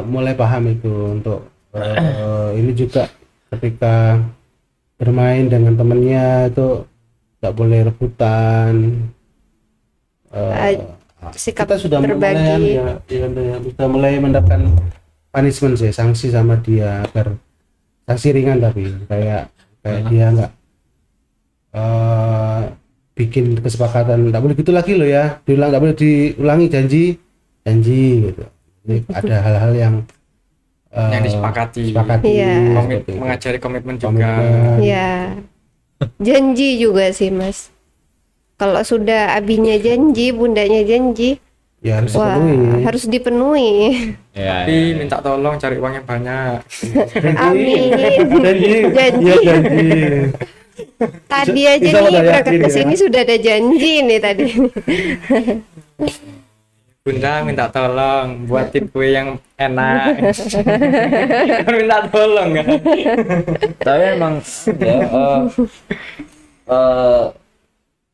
mulai paham itu untuk ini juga ketika bermain dengan temennya itu nggak boleh rebutan. Sikap Kita sudah mulai berbagi. sudah mulai mendapatkan punishment sih, sanksi sama dia, agar sanksi ringan tapi kayak dia nggak bikin kesepakatan nggak boleh gitu lagi loh ya, nggak boleh diulangi, janji gitu. Jadi ada hal-hal yang Yang disepakati. Iya. seperti itu. Mengajari komitmen juga. Komitmen. Ya, janji juga sih Mas. Kalau sudah abinya janji, bundanya janji, Ya harus wah dipenuhi. harus dipenuhi. Ya, Tapi minta tolong cari uang yang banyak. Amin. Janji. Janji. Iya janji. Tadi aja Bisa nih udah berangkat yakin ke ya. sini sudah ada janji nih tadi. Bunda minta tolong buatin kue yang enak. Minta tolong kan. tapi emang ya,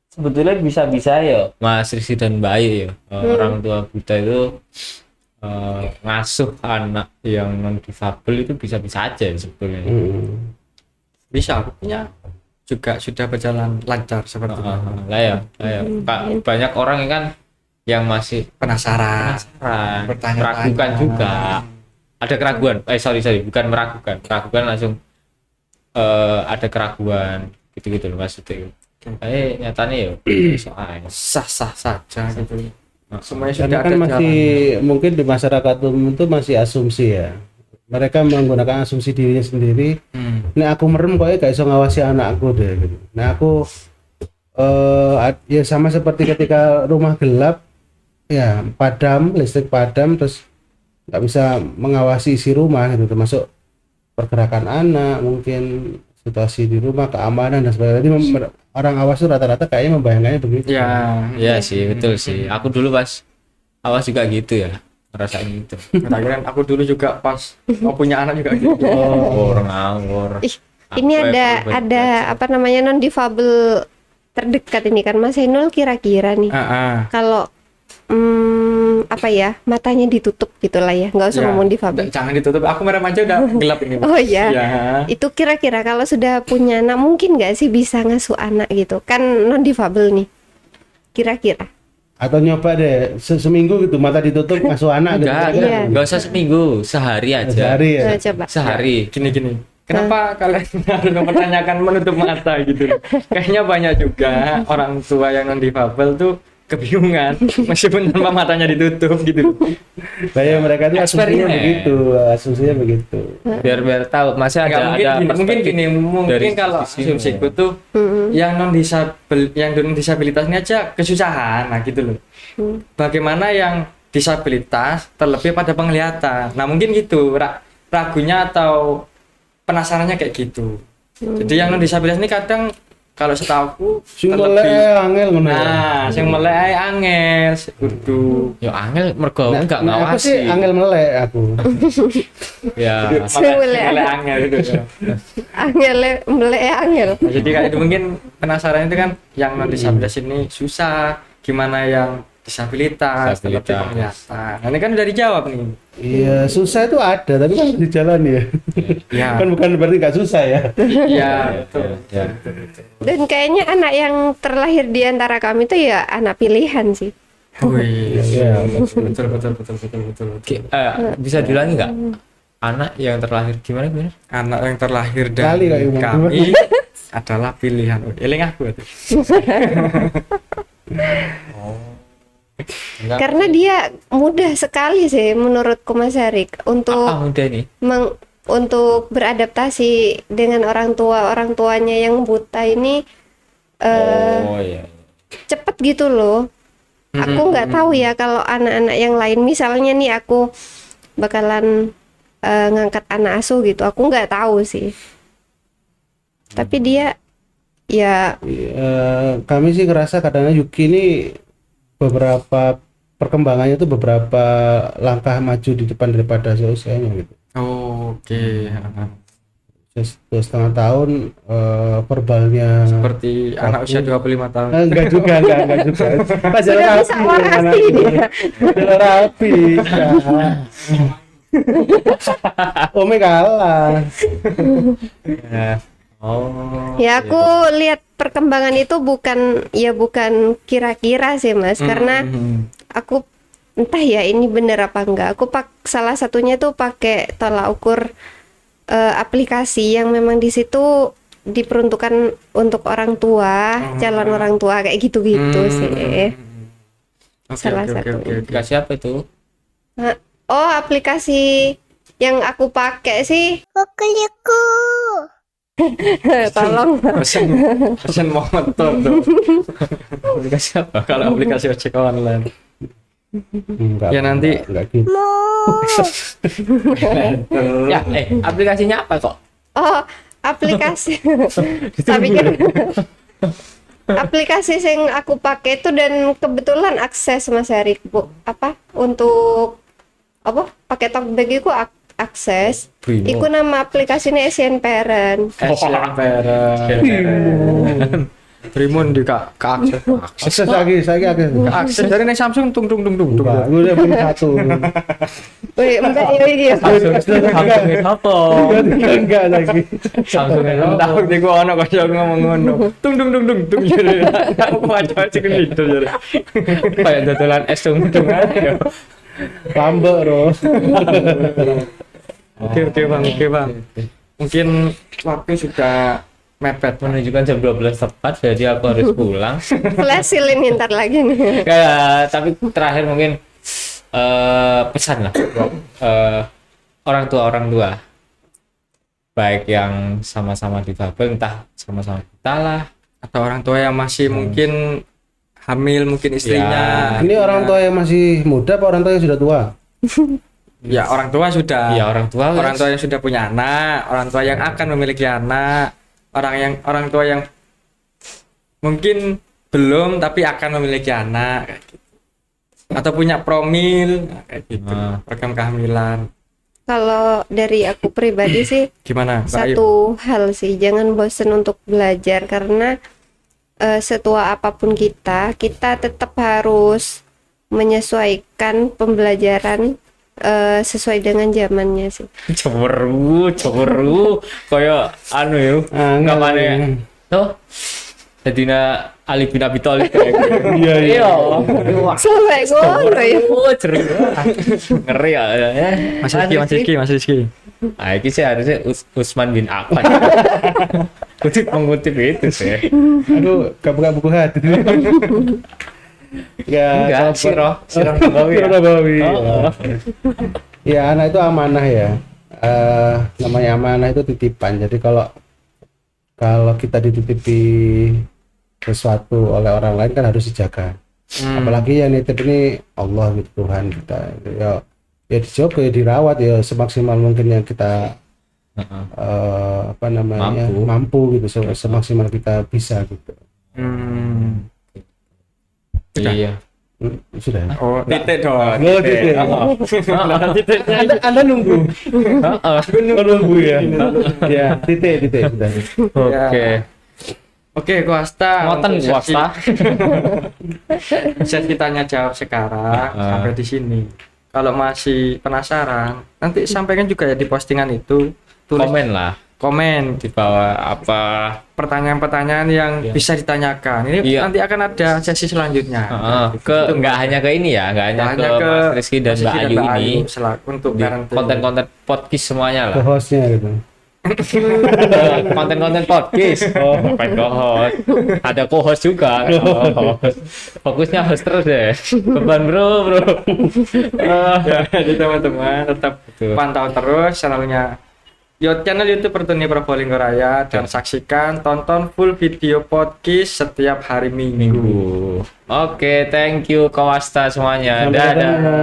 sebetulnya bisa-bisa ya Mas Rizky dan Mbak Ayu ya, orang tua Buddha itu ngasuh anak yang non difabel itu bisa-bisa aja sebetulnya. Bisa, buktinya juga sudah berjalan lancar seperti itu. Lah ya. Banyak orang yang kan yang masih Penasaran. meragukan Bertanya-tanya. juga. Ada keraguan. Sorry, bukan meragukan. Meragukan langsung ada keraguan gitu-gitu loh maksudnya. Nyatanya ya soalnya. Sah-sah saja gitu. Semuanya Karena sudah kan ada masih jalan. mungkin di masyarakat umum itu masih asumsi ya. Mereka menggunakan asumsi dirinya sendiri. Nek aku merem kok gak iso ngawasi anakku deh gitu. Nah aku ya sama seperti ketika rumah gelap ya, padam, listrik padam, terus nggak bisa mengawasi isi rumah gitu, termasuk pergerakan anak, mungkin situasi di rumah, keamanan dan sebagainya. Jadi orang awas itu rata-rata kayaknya membayangkannya begitu. Ya, Iya sih, betul sih. Aku dulu pas awas juga gitu ya, ngerasain gitu. kira aku dulu juga pas mau punya anak juga gitu. Ngawur, ngawur. Ih, ini Aku ada apa namanya non difabel terdekat ini kan Mas Ainul, kira-kira nih kalau apa ya, matanya ditutup gitulah ya, nggak usah Ya, ngomong difabel. jangan ditutup, aku merem aja udah gelap ini. Oh iya. Ya. Itu kira-kira kalau sudah punya anak mungkin nggak sih bisa ngasuh anak gitu kan, non difabel nih kira-kira. Atau nyoba deh seminggu gitu, mata ditutup ngasuh anak gitu. Iya. Enggak usah seminggu, sehari aja. Sehari ya. Nah, coba. Sehari. Gini. Kenapa kalian harus mempertanyakan menutup mata gitu? Kayaknya banyak juga orang tua yang non difabel tuh kebingungan meskipun tanpa matanya ditutup gitu. Kayak mereka tuh asumsinya Eksperimen. asumsinya begitu. Biar tahu, masih Nggak, ada mungkin gini, mungkin perspektif gini, mungkin dari kalau sisi sini. asumsiku tuh yang non disabilitas ini aja kesusahan, nah gitu loh. Bagaimana yang disabilitas terlebih pada penglihatan, nah mungkin gitu ragunya atau penasarannya kayak gitu. Jadi yang non disabilitas ini kadang kalau setahu Sing melek angel ngono ya. nah sing melek angel kudu Ya angel mergo enggak Nah, aku sih ngawasi. angel melek aku. Ya. Melek. angel gitu. Angel melek angel. Nah, jadi kayak itu mungkin penasaran itu kan yang non disabilitas ini susah, gimana yang disabilitas, terlebih penglihatan. Nah, ini kan udah dijawab nih. Iya, susah itu ada, tapi kan harus dijalani ya. Ya, Kan bukan berarti nggak susah ya. ya, betul. Dan kayaknya anak yang terlahir di antara kami itu ya anak pilihan sih. Wih, Iya. betul. Bisa diulangi nggak? Anak yang terlahir gimana? Anak yang terlahir Kali dari kayak kami adalah pilihan. Eling aku tuh. Enggak. Karena dia mudah sekali sih menurutku Mas Harik untuk Muda nih. untuk beradaptasi dengan orang tuanya yang buta ini Iya. cepet gitu loh. Aku nggak tahu ya kalau anak-anak yang lain, misalnya nih aku bakalan ngangkat anak asuh gitu, aku nggak tahu sih. Tapi dia ya Kami sih ngerasa kadang Yuki ini beberapa perkembangannya itu beberapa langkah maju di depan daripada seusianya gitu. Oke. 2,5 tahun verbalnya Seperti anak usia 25 tahun. enggak juga. Pas jalan sudah bisa rapi, orasi dia. jalan rapi. Ome kalah. Ya aku lihat perkembangan itu bukan kira-kira sih Mas, karena aku entah ya ini bener apa enggak. Aku salah satunya tuh pakai tolak ukur aplikasi yang memang di situ diperuntukkan untuk orang tua, calon orang tua kayak gitu-gitu sih. Salah satu. Aplikasi apa itu? Oh, aplikasi yang aku pakai sih. Tolong. Pesen motor tuh. Aplikasi apa? Kalau aplikasi ojek online. Enggak, Ya, nanti- enggak gitu. Ya, aplikasinya apa kok? Oh, aplikasi. Tapi kan aplikasi yang aku pakai itu dan kebetulan akses Mas Harik, Bu. Untuk pakai Talkback itu akses. Primo. Iku nama aplikasinya Asian Parent. Asian Parent. Primun di kak akses. Akses lagi, saya akses. Akses dari nih Samsung tung. Enggak, gue udah punya satu. Wih, mbak ini Samsung apa? Enggak lagi. Samsung Tahu di gua anak kaya ngomong ngono. Tung. Jadi aku macam sih gitu jadi. Kayak dodolan es tung aja. Lambek, Ros. Oke bang. Mungkin waktu sudah mepet. Menunjukkan jam 12 tepat, jadi aku harus pulang. flash sale ini ntar lagi nih. Tapi terakhir mungkin pesan lah buat orang tua baik yang sama-sama difabel, entah sama-sama kita lah, Atau orang tua yang masih mungkin hamil, mungkin istrinya. Ini orang tua yang masih muda apa orang tua yang sudah tua? Ya orang tua sudah. ya orang tua Yang sudah punya anak, orang tua yang akan memiliki anak, orang tua yang mungkin belum tapi akan memiliki anak kayak gitu. Atau punya promil kayak gitu. Program kehamilan. Kalau dari aku pribadi sih Gimana, Mbak Ayu? satu hal sih, jangan bosen untuk belajar karena setua apapun kita tetap harus menyesuaikan pembelajaran sesuai dengan zamannya sih. cemberu koyo anu yo Enggak ngamane tuh jadina Ali bin Abi Thalib kayak gitu. Iya. Sampai ngono ya. Ceru. Ngeri ya. Mas Rizky. Ah, ini sih harusnya Usman bin Affan. Mengutip itu sih. Aduh, gak buka buku hati. Ya, Enggak, Sirah Nabawi. Sirah Nabawi. Oh. Ya, anak itu amanah ya. Namanya amanah itu titipan. Jadi kalau kita dititipi sesuatu oleh orang lain kan harus dijaga. Apalagi yang nitip ini Allah gitu, Tuhan kita. Ya dijaga, ya dirawat ya semaksimal mungkin yang kita mampu gitu, semaksimal kita bisa gitu. Sudah? Iya. Sudah. Oh, titik dong. Oh, titik. Titiknya Anda nunggu. Aku nunggu ya. Ya, titik sudah. Oke. Oke, swasta. Ngoten Untuk swasta. Set kitanya jawab sekarang sampai di sini. Kalau masih penasaran, nanti sampaikan juga ya di postingan itu. Komen lah. komen di bawah apa pertanyaan-pertanyaan yang Iya. bisa ditanyakan. Ini Iya. nanti akan ada sesi selanjutnya. nggak hanya ke ini ya, nggak hanya Hanya ke Mas Rizky dan Mas Mbak Rizky Ayu Mbak ini untuk di parenting. konten-konten podcast semuanya lah. Co-hostnya gitu. Konten-konten podcast. Oh, bukan co-host. Ada co-host juga. Co-host. Fokusnya host terus deh. Beban bro. Jadi teman-teman tetap Betul. pantau terus channelnya channel YouTube Pertuni Probolinggo Raya dan saksikan tonton full video podcast setiap hari Minggu. Minggu. Oke, thank you Kawasta semuanya. Sampai Dadah. ketemu.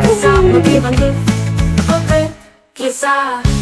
Kisah motivatif. Oke, kisah.